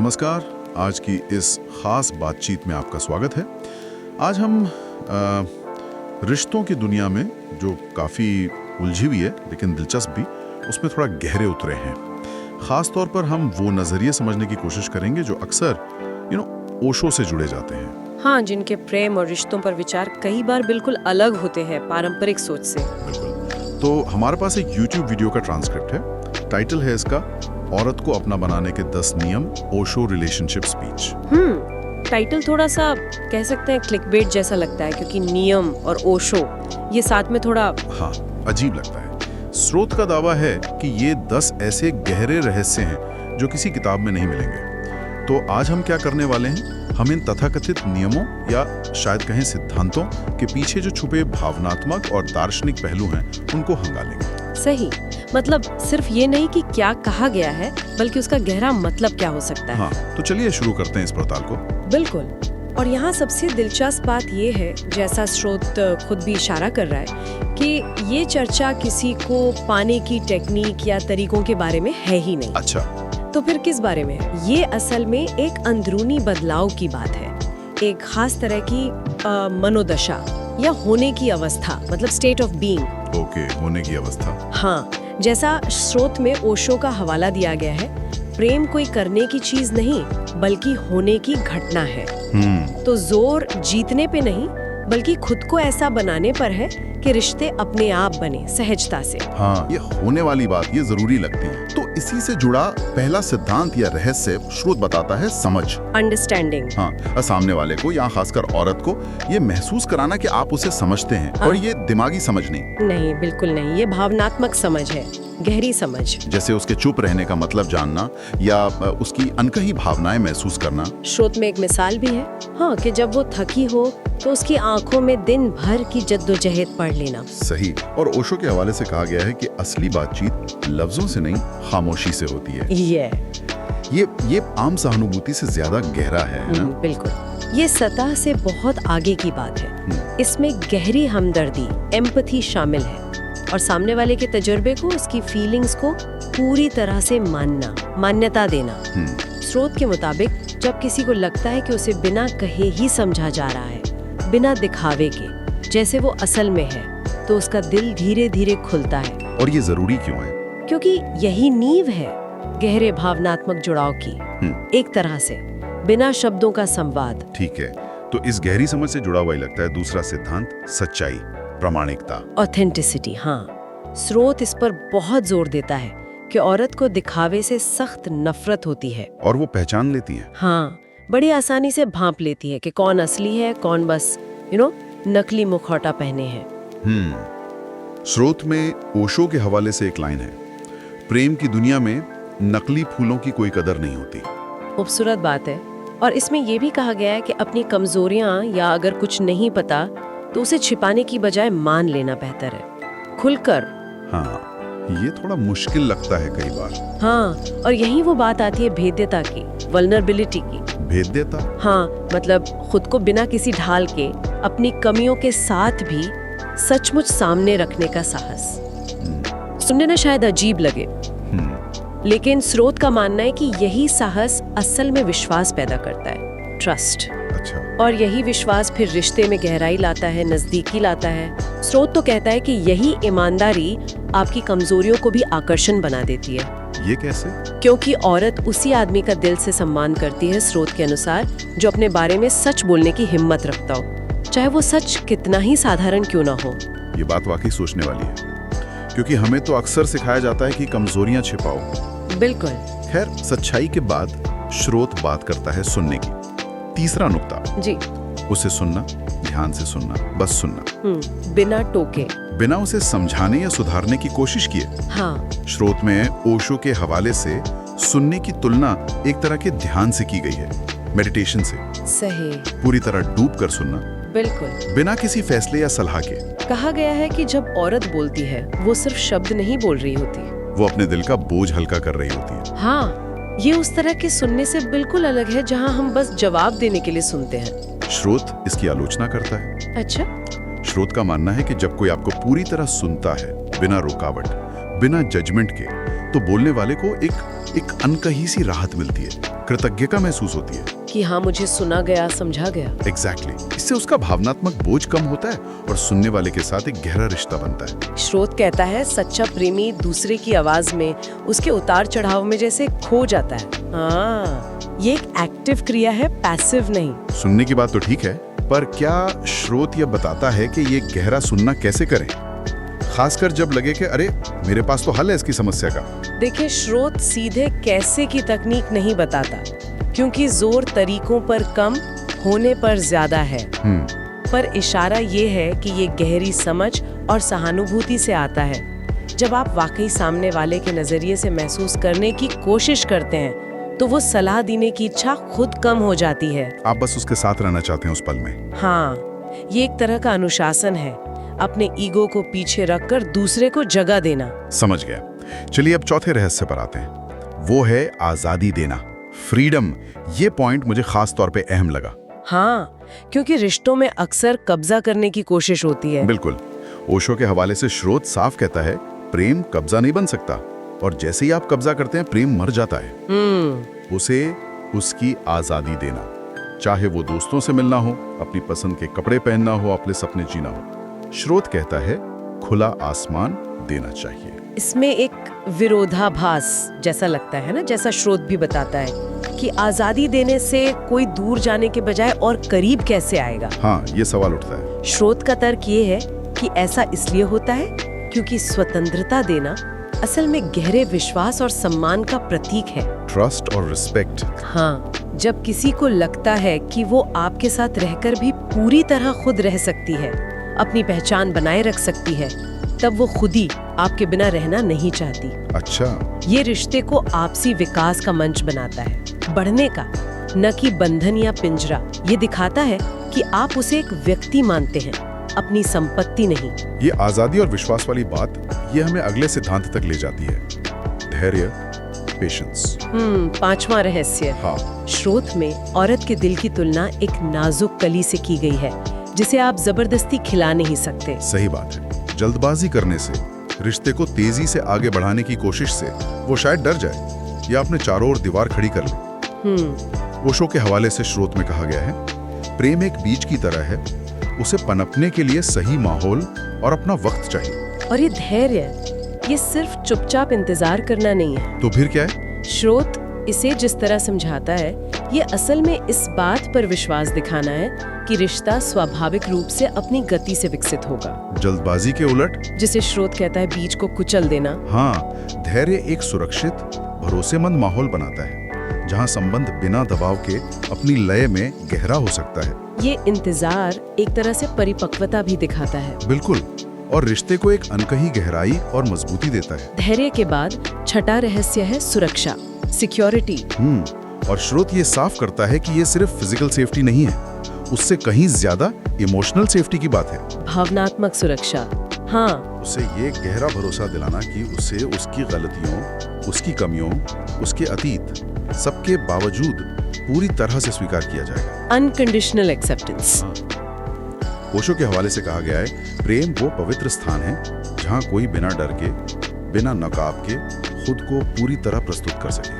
नमस्कार। आज की इस खास बातचीत में आपका स्वागत है। आज हम रिश्तों की दुनिया में जो काफ़ी उलझी हुई है लेकिन दिलचस्प भी, उसमें थोड़ा गहरे उतरे हैं। ख़ास तौर पर हम वो नज़रिए समझने की कोशिश करेंगे जो अक्सर ओशो से जुड़े जाते हैं। हाँ, जिनके प्रेम और रिश्तों पर विचार कई बार बिल्कुल अलग होते हैं पारंपरिक सोच से। बिल्कुल। तो हमारे पास एक YouTube वीडियो का ट्रांसक्रिप्ट है। टाइटल है इसका औरत को अपना बनाने के 10 नियम, ओशो रिलेशनशिप स्पीच। टाइटल थोड़ा सा कह सकते हैं क्लिकबेट जैसा लगता है, क्योंकि नियम और ओशो ये साथ में थोड़ा अजीब लगता है। स्रोत का दावा है कि ये 10 ऐसे गहरे रहस्य हैं जो किसी किताब में नहीं मिलेंगे। तो आज हम क्या करने वाले हैं, हम इन तथाकथित नियमों या शायद कहें सिद्धांतों के पीछे जो छुपे भावनात्मक और दार्शनिक पहलू हैं उनको हंगालेंगे। सही, मतलब सिर्फ ये नहीं कि क्या कहा गया है, बल्कि उसका गहरा मतलब क्या हो सकता है। तो चलिए शुरू करते हैं इस पड़ताल को। बिल्कुल। और यहाँ सबसे दिलचस्प बात ये है, जैसा स्रोत खुद भी इशारा कर रहा है, कि ये चर्चा किसी को पाने की टेक्निक या तरीकों के बारे में है ही नहीं। अच्छा, तो फिर किस बारे में? ये असल में एक अंदरूनी बदलाव की बात है, एक खास तरह की मनोदशा या होने की अवस्था, मतलब स्टेट ऑफ बीइंग। ओके, होने की अवस्था। हाँ, जैसा स्रोत में ओशो का हवाला दिया गया है, प्रेम कोई करने की चीज नहीं बल्कि होने की घटना है। तो जोर जीतने पे नहीं बल्कि खुद को ऐसा बनाने पर है कि रिश्ते अपने आप बने सहजता से। ये होने वाली बात ये जरूरी लगती है। तो इसी से जुड़ा पहला सिद्धांत या रहस्य स्रोत बताता है समझ, अंडरस्टैंडिंग। सामने वाले को या खासकर औरत को ये महसूस कराना कि आप उसे समझते हैं। और ये दिमागी समझ नहीं, बिल्कुल नहीं, ये भावनात्मक समझ है, गहरी समझ। जैसे उसके चुप रहने का मतलब जानना या उसकी अनकही भावनाएं महसूस करना। स्रोत में एक मिसाल भी है, कि जब वो थकी हो तो उसकी आंखों में दिन भर की जद्दोजहद पढ़ लेना। सही। और ओशो के हवाले से कहा गया है कि असली बातचीत लफ्जों से नहीं, खामोशी से होती है। ये आम सहानुभूति से ज्यादा गहरा है ना? बिल्कुल, ये सतह से बहुत आगे की बात है। इसमें गहरी हमदर्दी, एम्पैथी शामिल है और सामने वाले के तजुर्बे को, उसकी फीलिंग्स को पूरी तरह से मान्यता देना। स्रोत के मुताबिक जब किसी को लगता है कि उसे बिना कहे ही समझा जा रहा है, बिना दिखावे के, जैसे वो असल में है, तो उसका दिल धीरे धीरे खुलता है। और ये जरूरी क्यों है? क्योंकि यही नींव है गहरे भावनात्मक जुड़ाव की। एक तरह से बिना शब्दों का संवाद। ठीक है, तो इस गहरी समझ से जुड़ा हुआ ही लगता है दूसरा सिद्धांत, सच्चाई, प्रामाणिकता, ऑथेंटिसिटी। स्रोत इस पर बहुत जोर देता है कि औरत को दिखावे से सख्त नफरत होती है। और वो पहचान लेती है। बड़ी आसानी से भांप लेती है कि कौन असली है, कौन बस नकली मुखौटा पहने हैं। स्रोत में ओशो के हवाले से एक लाइन है, प्रेम की दुनिया में नकली फूलों की कोई कदर नहीं होती। खूबसूरत बात है। और इसमें यह भी कहा गया है कि अपनी कमजोरियां या अगर कुछ नहीं पता तो उसे छिपाने की बजाय मान लेना बेहतर है, खुलकर। ये थोड़ा मुश्किल लगता है कई बार। और यही वो बात आती है भेद्यता की, वल्नरेबिलिटी की। भेद्यता? मतलब खुद को बिना किसी ढाल के, अपनी कमियों के साथ भी सचमुच सामने रखने का साहस। सुनने ना शायद अजीब लगे, लेकिन स्रोत का मानना है कि यही साहस असल में विश्वास पैदा करता है, ट्रस्ट। अच्छा। और यही विश्वास फिर रिश्ते में गहराई लाता है, नजदीकी लाता है। स्रोत तो कहता है कि यही ईमानदारी आपकी कमजोरियों को भी आकर्षण बना देती है। ये कैसे? क्योंकि औरत उसी आदमी का दिल से सम्मान करती है, स्रोत के अनुसार, जो अपने बारे में सच बोलने की हिम्मत रखता हो, चाहे वो सच कितना ही साधारण क्यों ना हो। ये बात वाकई सोचने वाली है, क्योंकि हमें तो अक्सर सिखाया जाता है कि कमजोरियां छिपाओ। बिल्कुल। खैर, सच्चाई के बाद स्रोत बात करता है सुनने की। तीसरा नुक्ता जी, उसे सुनना, ध्यान से सुनना, बस सुनना, बिना टोके, बिना उसे समझाने या सुधारने की कोशिश किए। स्रोत में ओशो के हवाले से सुनने की तुलना एक तरह के ध्यान से की गई है, मेडिटेशन से। सही। पूरी तरह डूब कर सुनना, बिल्कुल, बिना किसी फैसले या सलाह के। कहा गया है कि जब औरत बोलती है, वो सिर्फ शब्द नहीं बोल रही होती, वो अपने दिल का बोझ हल्का कर रही होती है। ये उस तरह के सुनने से बिल्कुल अलग है जहां हम बस जवाब देने के लिए सुनते हैं। स्रोत इसकी आलोचना करता है। अच्छा। स्रोत का मानना है कि जब कोई आपको पूरी तरह सुनता है, बिना रुकावट, बिना जजमेंट के, तो बोलने वाले को एक अनकही सी राहत मिलती है, कृतज्ञता महसूस होती है। कि हाँ, मुझे सुना गया, समझा गया। एग्जैक्टली इससे उसका भावनात्मक बोझ कम होता है और सुनने वाले के साथ एक गहरा रिश्ता बनता है। श्रोत कहता है सच्चा प्रेमी दूसरे की आवाज में, उसके उतार चढ़ाव में जैसे खो जाता है। हाँ, ये एक एक्टिव क्रिया है, पैसिव नहीं। सुनने की बात तो ठीक है, पर क्या श्रोत यह बताता है कि ये गहरा सुनना कैसे करें, खासकर जब लगे कि अरे मेरे पास तो हल है इसकी समस्या का। देखिए, श्रोत सीधे कैसे की तकनीक नहीं बताता, क्योंकि जोर तरीकों पर कम, होने पर ज्यादा है। पर इशारा ये है कि ये गहरी समझ और सहानुभूति से आता है। जब आप वाकई सामने वाले के नजरिए से महसूस करने की कोशिश करते हैं, तो वो सलाह देने की इच्छा खुद कम हो जाती है। आप बस उसके साथ रहना चाहते हैं उस पल में। हाँ, ये एक तरह का अनुशासन है, अपने ईगो को पीछे रखकर दूसरे को जगह देना। समझ गया। चलिए अब चौथे रहस्य पर आते हैं, वो है आजादी देना, फ्रीडम। ये पॉइंट मुझे खास तौर पे अहम लगा। हाँ, क्योंकि रिश्तों में अक्सर कब्जा करने की कोशिश होती है। बिल्कुल। ओशो के हवाले से श्रोत साफ कहता है, प्रेम कब्जा नहीं बन सकता, और जैसे ही आप कब्जा करते हैं प्रेम मर जाता है। उसे उसकी आजादी देना, चाहे वो दोस्तों से मिलना हो, अपनी पसंद के कपड़े पहनना हो, अपने सपने जीना हो। श्रोत कहता है खुला आसमान देना चाहिए। इसमें एक विरोधाभास जैसा लगता है ना, जैसा श्रोत भी बताता है कि आजादी देने से कोई दूर जाने के बजाय और करीब कैसे आएगा। हाँ, ये सवाल उठता है। श्रोत का तर्क ये है कि ऐसा इसलिए होता है क्योंकि स्वतंत्रता देना असल में गहरे विश्वास और सम्मान का प्रतीक है। ट्रस्ट और रिस्पेक्ट। हाँ, जब किसी को लगता है कि वो आपके साथ रहकर भी पूरी तरह खुद रह सकती है, अपनी पहचान बनाए रख सकती है, तब वो खुद ही आपके बिना रहना नहीं चाहती। अच्छा। ये रिश्ते को आपसी विकास का मंच बनाता है, बढ़ने का, न कि बंधन या पिंजरा। ये दिखाता है कि आप उसे एक व्यक्ति मानते हैं, अपनी संपत्ति नहीं। ये आजादी और विश्वास वाली बात ये हमें अगले सिद्धांत तक ले जाती है, धैर्य, पेशेंस। पांचवा रहस्य। हाँ। श्रोत में औरत के दिल की तुलना एक नाजुक कली से की गई है, जिसे आप जबरदस्ती खिला नहीं सकते। सही बात है। जल्दबाजी करने से, रिश्ते को तेजी से आगे बढ़ाने की कोशिश से वो शायद डर जाए या अपने चारों ओर दीवार खड़ी कर ले। ओशो के हवाले से श्रोत में कहा गया है, प्रेम एक बीज की तरह है, उसे पनपने के लिए सही माहौल और अपना वक्त चाहिए। और ये धैर्य, ये सिर्फ चुपचाप इंतजार करना नहीं है। तो फिर क्या है? श्रोत इसे जिस तरह समझाता है, ये असल में इस बात पर विश्वास दिखाना है कि रिश्ता स्वाभाविक रूप से अपनी गति से विकसित होगा। जल्दबाजी के उलट, जिसे श्रोत कहता है बीज को कुचल देना। हाँ, धैर्य एक सुरक्षित, भरोसेमंद माहौल बनाता है, जहाँ संबंध बिना दबाव के अपनी लय में गहरा हो सकता है। ये इंतजार एक तरह से परिपक्वता भी दिखाता है। बिल्कुल, और रिश्ते को एक अनकही गहराई और मजबूती देता है। धैर्य के बाद छठा रहस्य है सुरक्षा, सिक्योरिटी। और श्रोत ये साफ करता है कि ये सिर्फ फिजिकल सेफ्टी नहीं है, उससे कहीं ज्यादा इमोशनल सेफ्टी की बात है। भावनात्मक सुरक्षा। हाँ, उसे ये गहरा भरोसा दिलाना कि उसे उसकी गलतियों, उसकी कमियों, उसके अतीत, सबके बावजूद पूरी तरह से स्वीकार किया जाएगा। Unconditional acceptance. ओशो के हवाले से कहा गया है, प्रेम वो पवित्र स्थान है जहाँ कोई बिना डर के, बिना नकाब के खुद को पूरी तरह प्रस्तुत कर सके।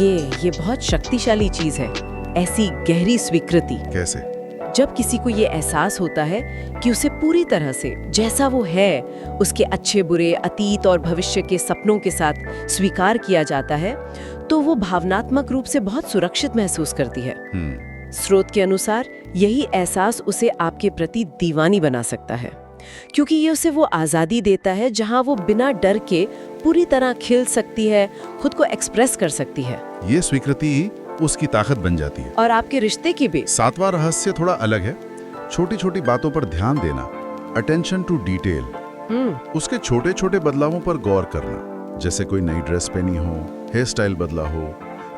ये बहुत शक्तिशाली चीज है, ऐसी गहरी स्वीकृति। कैसे? जब किसी को ये एहसास होता है कि उसे पूरी तरह से जैसा वो है, उसके अच्छे बुरे, अतीत और भविष्य के सपनों के साथ स्वीकार किया जाता है, तो वो भावनात्मक रूप से बहुत सुरक्षित महसूस करती है। स्रोत के अनुसार यही एहसास उसे आपके प्रति दीवानी बना सकता है, क्योंकि ये उसे वो आज़ादी देता है जहां वो बिना डर के पूरी तरह खिल सकती है, खुद को एक्सप्रेस कर सकती है। ये स्वीकृति उसकी ताकत बन जाती है। और आपके रिश्ते की भी। सातवां रहस्य थोड़ा अलग है, छोटी छोटी बातों पर ध्यान देना, अटेंशन टू डिटेल। उसके छोटे छोटे बदलावों पर गौर करना, जैसे कोई नई ड्रेस पहनी हो, हेयर स्टाइल बदला हो,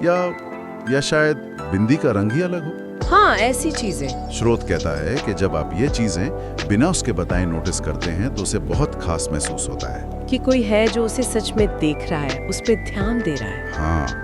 या शायद बिंदी का रंग ही अलग हो। हाँ, ऐसी चीजें। श्रोत कहता है कि जब आप ये चीजें बिना उसके बताए नोटिस करते हैं तो उसे बहुत खास महसूस होता है कि कोई है जो उसे सच में देख रहा है, उस पर ध्यान दे रहा है। हाँ,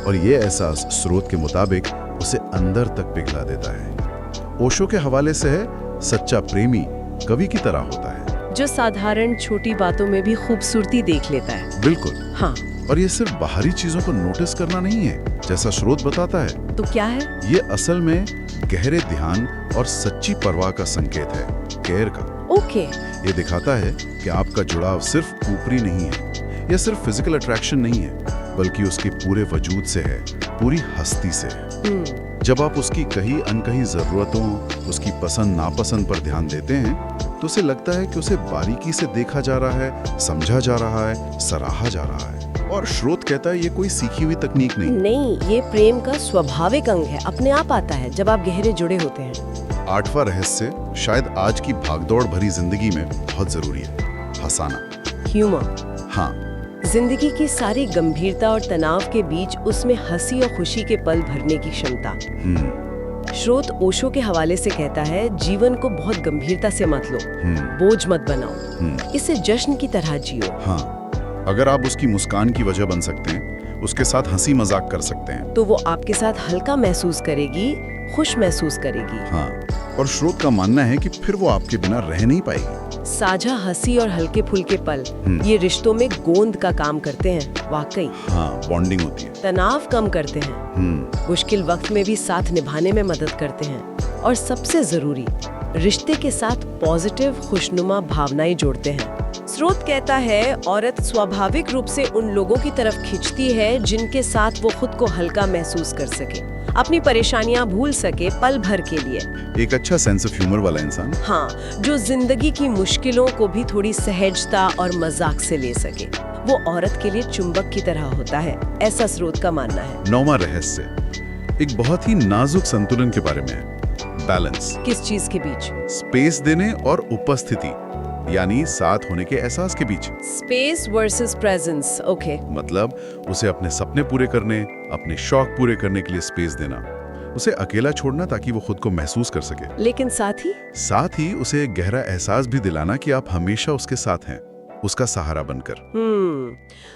और ये एहसास स्रोत के मुताबिक उसे अंदर तक पिघला देता है। ओशो के हवाले से है, सच्चा प्रेमी कवि की तरह होता है, जो साधारण छोटी बातों में भी खूबसूरती देख लेता है। बिल्कुल। हाँ, और ये सिर्फ बाहरी चीजों को नोटिस करना नहीं है, जैसा स्रोत बताता है। तो क्या है? ये असल में गहरे ध्यान और सच्ची परवाह का संकेत है, केयर का। ओके। ये दिखाता है कि आपका जुड़ाव सिर्फ ऊपरी नहीं है, या सिर्फ फिजिकल अट्रैक्शन नहीं है, बल्कि उसके पूरे वजूद से है, पूरी हस्ती से है। जब आप उसकी कही अनकही जरूरतों, उसकी पसंद नापसंद पर ध्यान देते हैं, तो उसे लगता है कि उसे बारीकी से देखा जा रहा है, समझा जा रहा है, सराहा जा रहा है। और स्रोत कहता है ये कोई सीखी हुई तकनीक नहीं, ये प्रेम का स्वाभाविक अंग है, अपने आप आता है जब आप गहरे जुड़े होते हैं। 8वां रहस्य शायद आज की भागदौड़ भरी जिंदगी में बहुत जरूरी है, हंसाना। ह्यूमर। हाँ, जिंदगी की सारी गंभीरता और तनाव के बीच उसमें हंसी और खुशी के पल भरने की क्षमता। स्रोत ओशो के हवाले से कहता है, जीवन को बहुत गंभीरता से मत लो, बोझ मत बनाओ, इसे जश्न की तरह जियो। हाँ, अगर आप उसकी मुस्कान की वजह बन सकते हैं, उसके साथ हंसी मजाक कर सकते हैं, तो वो आपके साथ हल्का महसूस करेगी, खुश महसूस करेगी। हाँ, और स्रोत का मानना है कि फिर वो आपके बिना रह नहीं पाएगी। साझा हंसी और हल्के फुल्के पल ये रिश्तों में गोंद का काम करते हैं, वाकई। हाँ, बॉन्डिंग होती है, तनाव कम करते हैं, मुश्किल वक्त में भी साथ निभाने में मदद करते हैं, और सबसे जरूरी, रिश्ते के साथ पॉजिटिव खुशनुमा भावनाएं जोड़ते हैं। स्रोत कहता है, औरत स्वाभाविक रूप से उन लोगों की तरफ खिंचती है जिनके साथ वो खुद को हल्का महसूस कर सके, अपनी परेशानियां भूल सके पल भर के लिए। एक अच्छा सेंस ऑफ ह्यूमर वाला इंसान। हाँ, जो जिंदगी की मुश्किलों को भी थोड़ी सहजता और मजाक से ले सके, वो औरत के लिए चुंबक की तरह होता है, ऐसा स्रोत का मानना है। 9वां रहस्य एक बहुत ही नाजुक संतुलन के बारे में है, बैलेंस। किस चीज के बीच? स्पेस देने और उपस्थिति, यानी साथ होने के एहसास के बीच। Space versus presence. ओके। मतलब उसे अपने सपने पूरे करने, अपने शौक पूरे करने के लिए स्पेस देना, उसे अकेला छोड़ना ताकि वो खुद को महसूस कर सके, लेकिन साथ ही उसे एक गहरा एहसास भी दिलाना कि आप हमेशा उसके साथ हैं, उसका सहारा बनकर।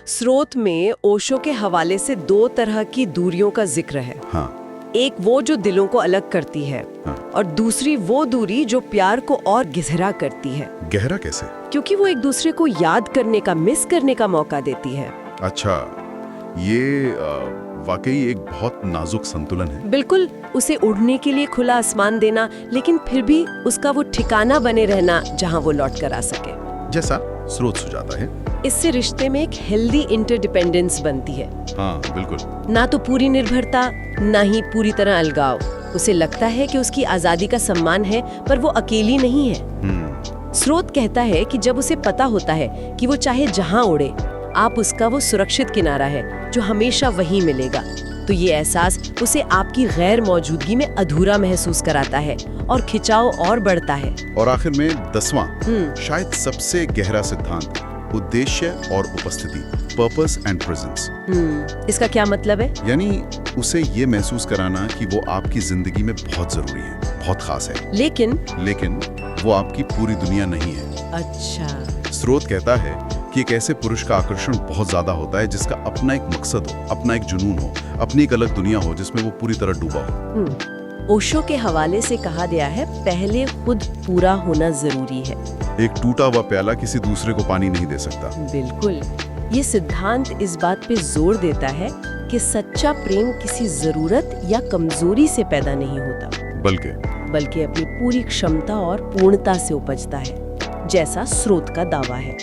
स्रोत में ओशो के हवाले से 2 तरह की दूरियों का जिक्र है। हाँ, एक वो जो दिलों को अलग करती है, हाँ। और दूसरी वो दूरी जो प्यार को और गहरा करती है। गहरा कैसे? क्योंकि वो एक दूसरे को याद करने का, मिस करने का मौका देती है। अच्छा, ये वाकई एक बहुत नाजुक संतुलन है। बिल्कुल, उसे उड़ने के लिए खुला आसमान देना, लेकिन फिर भी उसका वो ठिकाना बने रहना जहाँ वो लौट कर आ सके, जैसा स्रोत सुझाता है। इससे रिश्ते में एक हेल्दी इंटरडिपेंडेंस बनती है। हाँ, बिल्कुल। ना तो पूरी निर्भरता, ना ही पूरी तरह अलगाव। उसे लगता है कि उसकी आजादी का सम्मान है, पर वो अकेली नहीं है। स्रोत कहता है कि जब उसे पता होता है कि वो चाहे जहां उड़े, आप उसका वो सुरक्षित किनारा है जो हमेशा वहीं मिलेगा, तो ये एहसास उसे आपकी गैर मौजूदगी में अधूरा महसूस कराता है और खिंचाव और बढ़ता है। और आखिर में 10वां, शायद सबसे गहरा सिद्धांत, उद्देश्य और उपस्थिति, पर्पस एंड प्रेजेंस। इसका क्या मतलब है? यानी उसे ये महसूस कराना कि वो आपकी जिंदगी में बहुत जरूरी है, बहुत खास है, लेकिन वो आपकी पूरी दुनिया नहीं है। अच्छा। स्रोत कहता है कि एक ऐसे पुरुष का आकर्षण बहुत ज्यादा होता है जिसका अपना एक मकसद हो, अपना एक जुनून हो, अपनी एक अलग दुनिया हो जिसमें वो पूरी तरह डूबा हो। ओशो के हवाले से कहा गया है, पहले खुद पूरा होना जरूरी है। एक टूटा हुआ प्याला किसी दूसरे को पानी नहीं दे सकता। बिल्कुल। ये सिद्धांत इस बात पे जोर देता है कि सच्चा प्रेम किसी जरूरत या कमजोरी से पैदा नहीं होता, बल्कि अपनी पूरी क्षमता और पूर्णता से उपजता है, जैसा स्रोत का दावा है।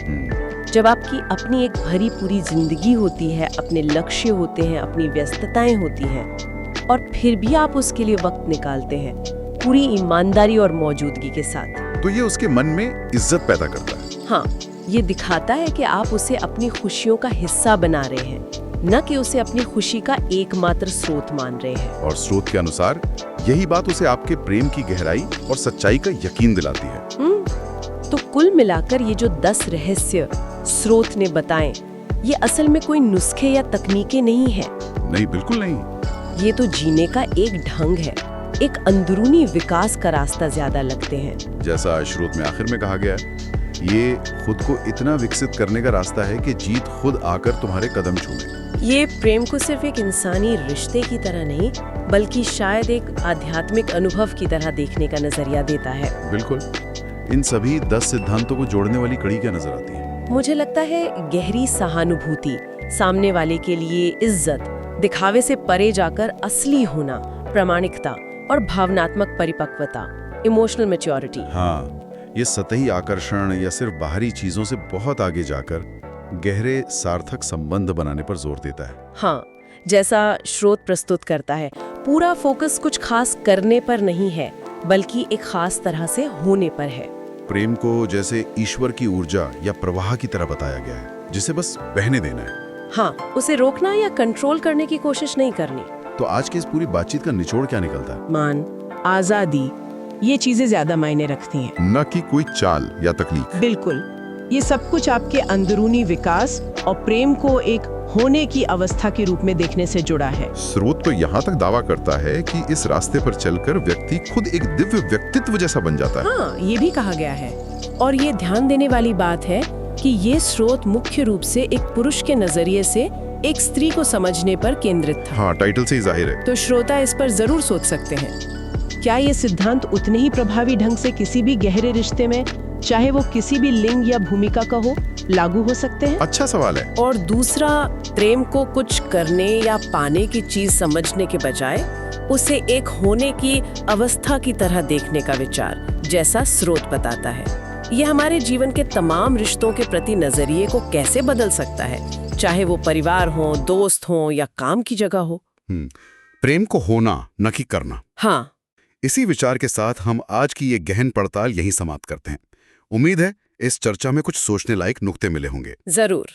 जब आपकी अपनी एक भरी पूरी जिंदगी होती है, अपने लक्ष्य होते हैं, अपनी व्यस्तताएं होती हैं, और फिर भी आप उसके लिए वक्त निकालते हैं, पूरी ईमानदारी और मौजूदगी के साथ, तो ये उसके मन में इज्जत पैदा करता है। हाँ, ये दिखाता है कि आप उसे अपनी खुशियों का हिस्सा बना रहे हैं, न कि उसे अपनी खुशी का एकमात्र स्रोत मान रहे हैं। और स्रोत के अनुसार यही बात उसे आपके प्रेम की गहराई और सच्चाई का यकीन दिलाती है। तो कुल मिलाकर ये जो 10 रहस्य स्रोत ने बताएं, ये असल में कोई नुस्खे या तकनीकें नहीं है। नहीं, बिल्कुल नहीं। ये तो जीने का एक ढंग है, एक अंदरूनी विकास का रास्ता ज्यादा लगते हैं। जैसा स्रोत में आखिर में कहा गया है, ये खुद को इतना विकसित करने का रास्ता है कि जीत खुद आकर तुम्हारे कदम छूए। ये प्रेम को सिर्फ एक इंसानी रिश्ते की तरह नहीं, बल्कि शायद एक आध्यात्मिक अनुभव की तरह देखने का नजरिया देता है। बिल्कुल। इन सभी 10 सिद्धांतों को जोड़ने वाली कड़ी क्या नजर आती है? मुझे लगता है गहरी सहानुभूति, सामने वाले के लिए इज्जत, दिखावे से परे जाकर असली होना, प्रामाणिकता और भावनात्मक परिपक्वता, इमोशनल मैच्योरिटी। हाँ, ये सतही आकर्षण या सिर्फ बाहरी चीजों से बहुत आगे जाकर गहरे सार्थक संबंध बनाने पर जोर देता है। हाँ, जैसा स्रोत प्रस्तुत करता है, पूरा फोकस कुछ खास करने पर नहीं है, बल्कि एक खास तरह से होने पर है। प्रेम को जैसे ईश्वर की ऊर्जा या प्रवाह की तरह बताया गया है, जिसे बस बहने देना है। हाँ, उसे रोकना या कंट्रोल करने की कोशिश नहीं करनी। तो आज की इस पूरी बातचीत का निचोड़ क्या निकलता है? मान, आजादी, ये चीजें ज्यादा मायने रखती हैं। न कि कोई चाल या तकनीक। बिल्कुल, ये सब कुछ आपके अंदरूनी विकास और प्रेम को एक होने की अवस्था के रूप में देखने से जुड़ा है। स्रोत तो यहाँ तक दावा करता है कि इस रास्ते पर चलकर व्यक्ति खुद एक दिव्य व्यक्तित्व जैसा बन जाता है। हाँ, ये भी कहा गया है। और ये ध्यान देने वाली बात है कि ये स्रोत मुख्य रूप से एक पुरुष के नजरिए से एक स्त्री को समझने पर केंद्रित था। हाँ, टाइटल से ही जाहिर है। तो श्रोता इस पर जरूर सोच सकते हैं, क्या ये सिद्धांत उतने ही प्रभावी ढंग से किसी भी गहरे रिश्ते में, चाहे वो किसी भी लिंग या भूमिका का हो, लागू हो सकते हैं? अच्छा सवाल है। और दूसरा, प्रेम को कुछ करने या पाने की चीज समझने के बजाय उसे एक होने की अवस्था की तरह देखने का विचार, जैसा स्रोत बताता है, यह हमारे जीवन के तमाम रिश्तों के प्रति नजरिए को कैसे बदल सकता है, चाहे वो परिवार हो, दोस्त हो या काम की जगह हो। प्रेम को होना, न कि करना। हाँ, इसी विचार के साथ हम आज की ये गहन पड़ताल यहीं समाप्त करते हैं। उम्मीद है इस चर्चा में कुछ सोचने लायक नुक्ते मिले होंगे। जरूर।